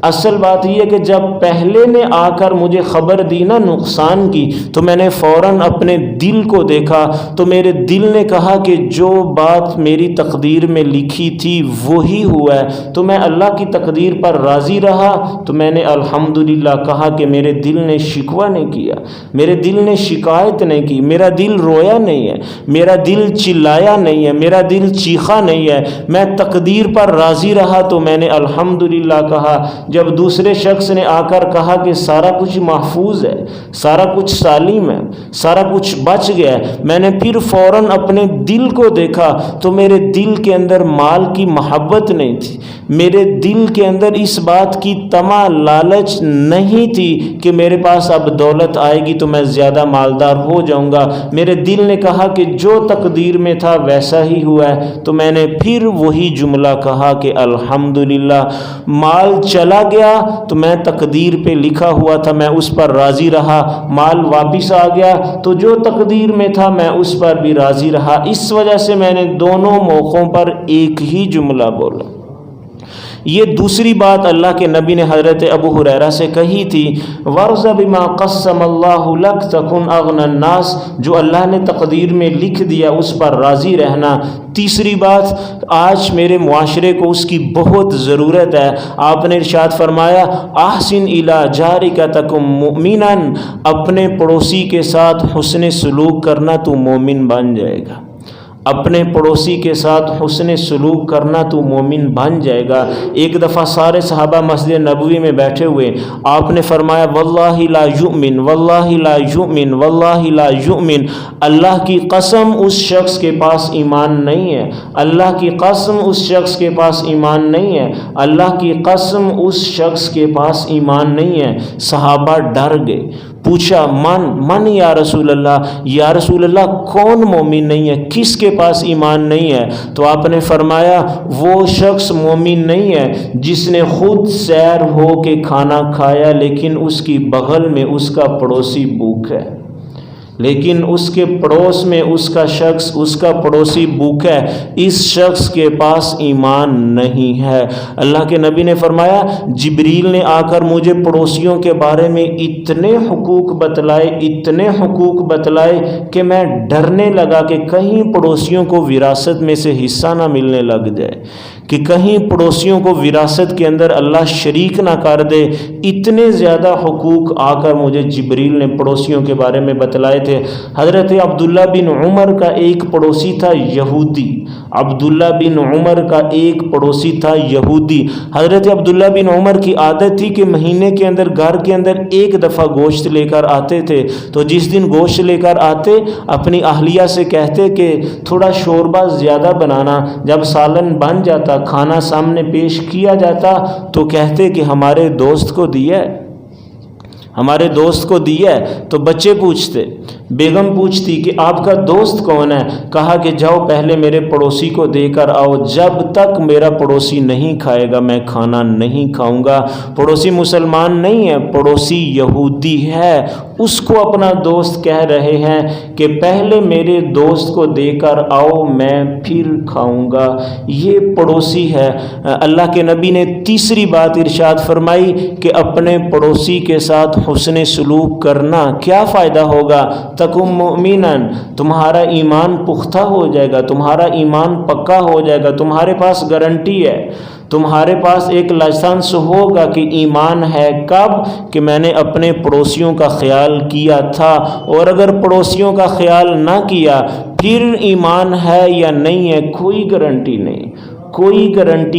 اصل بات یہ ہے کہ جب پہلے نے آ کر مجھے خبر دی نا نقصان کی، تو میں نے فوراً اپنے دل کو دیکھا، تو میرے دل نے کہا کہ جو بات میری تقدیر میں لکھی تھی وہی ہوا ہے، تو میں اللہ کی تقدیر پر راضی رہا۔ تو میں نے الحمدللہ کہا کہ میرے دل نے شکوہ نہیں کیا، میرے دل نے شکایت نہیں کی، میرا دل رویا نہیں ہے، میرا دل چلایا نہیں ہے، میرا دل چیخا نہیں ہے، میں تقدیر پر راضی رہا۔ تو میں نے الحمدللہ کہا۔ جب دوسرے شخص نے آ کر کہا کہ سارا کچھ محفوظ ہے، سارا کچھ سالم ہے، سارا کچھ بچ گیا ہے، میں نے پھر فوراً اپنے دل کو دیکھا تو میرے دل کے اندر مال کی محبت نہیں تھی، میرے دل کے اندر اس بات کی طمع لالچ نہیں تھی کہ میرے پاس اب دولت آئے گی تو میں زیادہ مالدار ہو جاؤں گا۔ میرے دل نے کہا کہ جو تقدیر میں تھا ویسا ہی ہوا ہے۔ تو میں نے پھر وہی جملہ کہا کہ الحمدللہ، مال چلا گیا تو میں تقدیر پہ لکھا ہوا تھا میں اس پر راضی رہا، مال واپس آ گیا تو جو تقدیر میں تھا میں اس پر بھی راضی رہا۔ اس وجہ سے میں نے دونوں موقعوں پر ایک ہی جملہ بولا۔ یہ دوسری بات اللہ کے نبی نے حضرت ابو ہریرہ سے کہی تھی، وَارْضَ بِمَا قَسَّمَ اللَّهُ لَكَ تَكُنْ أَغْنَى النَّاسِ، جو اللہ نے تقدیر میں لکھ دیا اس پر راضی رہنا۔ تیسری بات، آج میرے معاشرے کو اس کی بہت ضرورت ہے۔ آپ نے ارشاد فرمایا احسن الی جارک تکن مؤمنا، اپنے پڑوسی کے ساتھ حسن سلوک کرنا تو مومن بن جائے گا۔ اپنے پڑوسی کے ساتھ حسن سلوک کرنا تو مومن بن جائے گا۔ ایک دفعہ سارے صحابہ مسجد نبوی میں بیٹھے ہوئے، آپ نے فرمایا واللہ لا یؤمن واللہ لا یؤمن واللہ لا یؤمن، اللہ کی قسم اس شخص کے پاس ایمان نہیں ہے، اللہ کی قسم اس شخص کے پاس ایمان نہیں ہے، اللہ کی قسم اس شخص کے پاس ایمان نہیں ہے۔ صحابہ ڈر گئے، پوچھا من یا رسول اللہ کون مومن نہیں ہے، کس کے پاس ایمان نہیں ہے؟ تو آپ نے فرمایا وہ شخص مومن نہیں ہے جس نے خود سیر ہو کے کھانا کھایا لیکن اس کی بغل میں اس کا پڑوسی بھوکا ہے، لیکن اس کے پڑوس میں اس کا پڑوسی بھوکا ہے، اس شخص کے پاس ایمان نہیں ہے۔ اللہ کے نبی نے فرمایا جبریل نے آ کر مجھے پڑوسیوں کے بارے میں اتنے حقوق بتلائے کہ میں ڈرنے لگا کہ کہیں پڑوسیوں کو وراثت میں سے حصہ نہ ملنے لگ جائے، کہ کہیں پڑوسیوں کو وراثت کے اندر اللہ شریک نہ کر دے۔ اتنے زیادہ حقوق آ کر مجھے جبریل نے پڑوسیوں کے بارے میں بتلائے تھے۔ حضرت عبداللہ بن عمر کا ایک پڑوسی تھا یہودی، عبداللہ بن عمر کا ایک پڑوسی تھا یہودی۔ حضرت عبداللہ بن عمر کی عادت تھی کہ مہینے کے اندر گھر کے اندر ایک دفعہ گوشت لے کر آتے تھے، تو جس دن گوشت لے کر آتے اپنی اہلیہ سے کہتے کہ تھوڑا شوربہ زیادہ بنانا۔ جب سالن بن جاتا، کھانا سامنے پیش کیا جاتا تو کہتے کہ ہمارے دوست کو دیا ہے۔ تو بچے پوچھتے، بیگم پوچھتی کہ آپ کا دوست کون ہے؟ کہا کہ جاؤ پہلے میرے پڑوسی کو دے کر آؤ، جب تک میرا پڑوسی نہیں کھائے گا میں کھانا نہیں کھاؤں گا۔ پڑوسی مسلمان نہیں ہے، پڑوسی یہودی ہے، اس کو اپنا دوست کہہ رہے ہیں کہ پہلے میرے دوست کو دے کر آؤ میں پھر کھاؤں گا۔ یہ پڑوسی ہے۔ اللہ کے نبی نے تیسری بات ارشاد فرمائی کہ اپنے پڑوسی کے ساتھ حسن سلوک کرنا۔ کیا فائدہ ہوگا؟ تکم مؤمنن، تمہارا ایمان پختہ ہو جائے گا، تمہارا ایمان پکا ہو جائے گا، تمہارے پاس گارنٹی ہے، تمہارے پاس ایک لائسنس ہوگا کہ ایمان ہے۔ کب؟ کہ میں نے اپنے پڑوسیوں کا خیال کیا تھا، اور اگر پڑوسیوں کا خیال نہ کیا پھر ایمان ہے یا نہیں ہے کوئی گارنٹی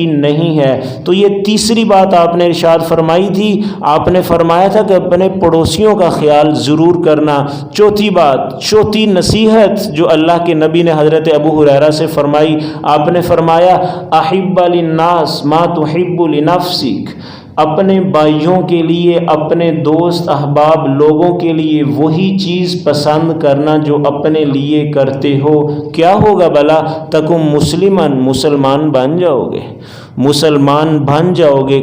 نہیں ہے۔ تو یہ تیسری بات آپ نے ارشاد فرمائی تھی، آپ نے فرمایا تھا کہ اپنے پڑوسیوں کا خیال ضرور کرنا۔ چوتھی نصیحت جو اللہ کے نبی نے حضرت ابو ہریرہ سے فرمائی، آپ نے فرمایا احب للناس ما تحب لنفسک، اپنے بھائیوں کے لیے، اپنے دوست احباب لوگوں کے لیے وہی چیز پسند کرنا جو اپنے لیے کرتے ہو۔ کیا ہوگا بھلا؟ تکم مسلمان، مسلمان بن جاؤ گے۔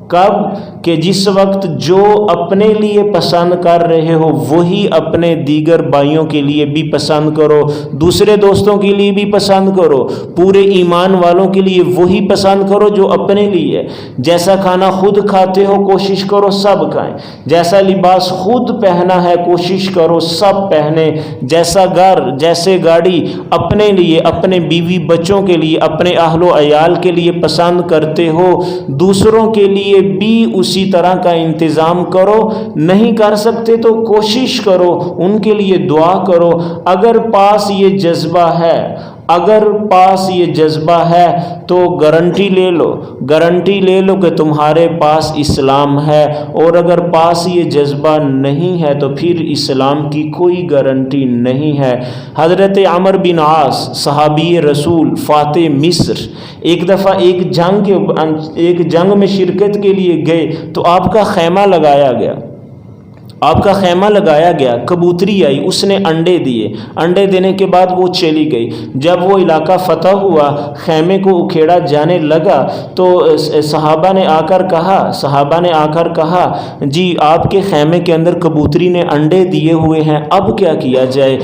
کب کہ جس وقت جو اپنے لیے پسند کر رہے ہو وہی اپنے دیگر بھائیوں کے لیے بھی پسند کرو، دوسرے دوستوں کے لیے بھی پسند کرو، پورے ایمان والوں کے لیے وہی پسند کرو جو اپنے لیے۔ جیسا کھانا خود کھاتے ہو کوشش کرو سب کھائیں، جیسا لباس خود پہنا ہے کوشش کرو سب پہنے، جیسا گھر جیسے گاڑی اپنے لیے، اپنے بیوی بچوں کے لیے، اپنے اہل و عیال کے لیے پسند کرتے ہو، دوسروں کے لیے بھی اسی طرح کا انتظام کرو۔ نہیں کر سکتے تو کوشش کرو، ان کے لیے دعا کرو۔ اگر پاس یہ جذبہ ہے تو گارنٹی لے لو کہ تمہارے پاس اسلام ہے، اور اگر پاس یہ جذبہ نہیں ہے تو پھر اسلام کی کوئی گارنٹی نہیں ہے۔ حضرت عمر بن عاص صحابی رسول فاتح مصر ایک دفعہ ایک جنگ میں شرکت کے لیے گئے تو آپ کا خیمہ لگایا گیا، کبوتری آئی، اس نے انڈے دینے کے بعد وہ چلی گئی۔ جب وہ علاقہ فتح ہوا، خیمے کو اکھیڑا جانے لگا تو صحابہ نے آ کر کہا جی آپ کے خیمے کے اندر کبوتری نے انڈے دیے ہوئے ہیں، اب کیا کیا جائے؟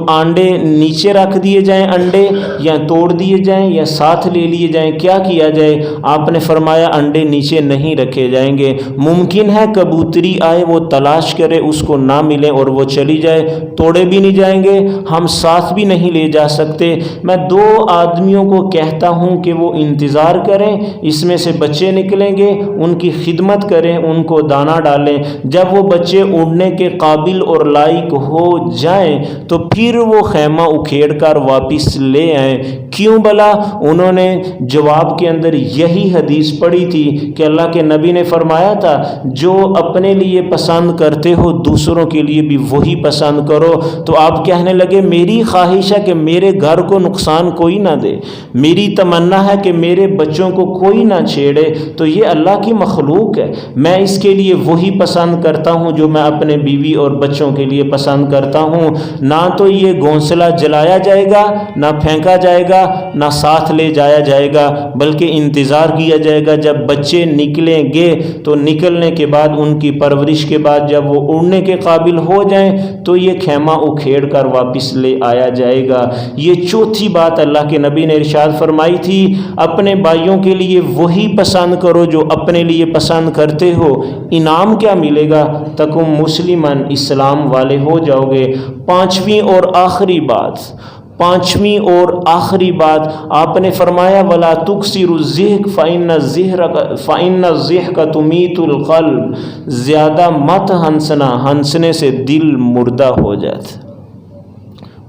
انڈے نیچے رکھ دیے جائیں، انڈے یا توڑ دیے جائیں یا ساتھ لے لیے جائیں، کیا کیا جائے؟ آپ نے فرمایا انڈے نیچے نہیں رکھے جائیں گے، ممکن ہے کبوتری آئے وہ تلاش تلاش کرے اس کو نہ ملے اور وہ چلی جائے، توڑے بھی نہیں جائیں گے، ہم ساتھ بھی نہیں لے جا سکتے۔ میں 2 آدمیوں کو کہتا ہوں کہ وہ انتظار کریں، اس میں سے بچے نکلیں گے، ان کی خدمت کریں، ان کو دانہ ڈالیں، جب وہ بچے اڑنے کے قابل اور لائق ہو جائیں تو پھر وہ خیمہ اکھیڑ کر واپس لے آئیں۔ کیوں بھلا؟ انہوں نے جواب کے اندر یہی حدیث پڑھی تھی کہ اللہ کے نبی نے فرمایا تھا جو اپنے لیے پسند کرتے ہو دوسروں کے لیے بھی وہی پسند کرو۔ تو آپ کہنے لگے میری خواہش ہے کہ میرے گھر کو نقصان کوئی نہ دے، میری تمنا ہے کہ میرے بچوں کو کوئی نہ چھیڑے، تو یہ اللہ کی مخلوق ہے، میں اس کے لیے وہی پسند کرتا ہوں جو میں اپنے بیوی اور بچوں کے لیے پسند کرتا ہوں۔ نہ تو یہ گھونسلہ جلایا جائے گا، نہ پھینکا جائے گا، نہ ساتھ لے جایا جائے گا، بلکہ انتظار کیا جائے گا جب بچے نکلیں گے، تو نکلنے کے بعد ان کی پرورش کے بعد جب وہ اڑنے کے قابل ہو جائیں تو یہ خیمہ اکھیڑ کر واپس لے آیا جائے گا۔ یہ چوتھی بات اللہ کے نبی نے ارشاد فرمائی تھی، اپنے بھائیوں کے لیے وہی پسند کرو جو اپنے لیے پسند کرتے ہو۔ انعام کیا ملے گا؟ تکم مسلمن، اسلام والے ہو جاؤ گے۔ پانچویں اور آخری بات آپ نے فرمایا وَلَا تُكْسِرُ الزِّحْكَ فَإِنَّ الزِّحْكَ تُمِيتُ الْقَلْبَ، زیادہ مت ہنسنا، ہنسنے سے دل مردہ ہو جاتا۔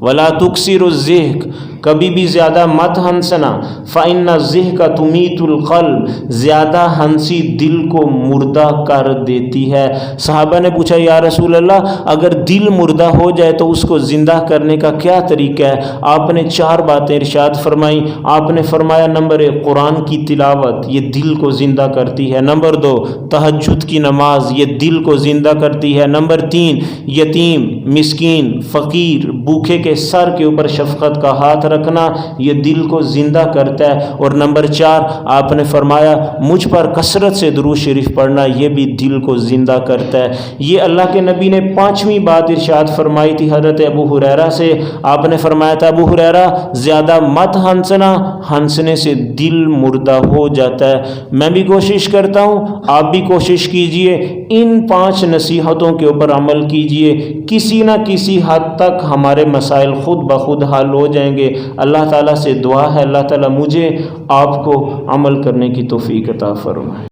وَلَا تُكْسِرُ الزِّحْكَ، کبھی بھی زیادہ مت ہنسنا، فَإِنَّ الزِّحْكَ تُمِيتُ الْقَلْبَ، زیادہ ہنسی دل کو مردہ کر دیتی ہے۔ صحابہ نے پوچھا یا رسول اللہ اگر دل مردہ ہو جائے تو اس کو زندہ کرنے کا کیا طریقہ ہے؟ آپ نے 4 باتیں ارشاد فرمائیں۔ آپ نے فرمایا نمبر 1 قرآن کی تلاوت، یہ دل کو زندہ کرتی ہے۔ نمبر 2 تہجد کی نماز، یہ دل کو زندہ کرتی ہے۔ نمبر 3 یتیم، مسکین، فقیر، بھوکے کے سر کے اوپر شفقت کا ہاتھ رکھنا، یہ دل کو زندہ کرتا ہے۔ اور نمبر 4 آپ نے فرمایا مجھ پر کثرت سے درود شریف پڑھنا، یہ بھی دل کو زندہ کرتا ہے۔ یہ اللہ کے نبی نے 5ویں بات ارشاد فرمائی تھی حضرت ابو ہریرہ سے۔ آپ نے فرمایا تھا ابو ہریرہ زیادہ مت ہنسنا، ہنسنے سے دل مردہ ہو جاتا ہے۔ میں بھی کوشش کرتا ہوں، آپ بھی کوشش کیجئے، ان 5 نصیحتوں کے اوپر عمل کیجئے، کسی نہ کسی حد تک ہمارے مسائل خود بخود حل ہو جائیں گے۔ اللہ تعالیٰ سے دعا ہے اللہ تعالیٰ مجھے آپ کو عمل کرنے کی توفیق عطا فرمائے۔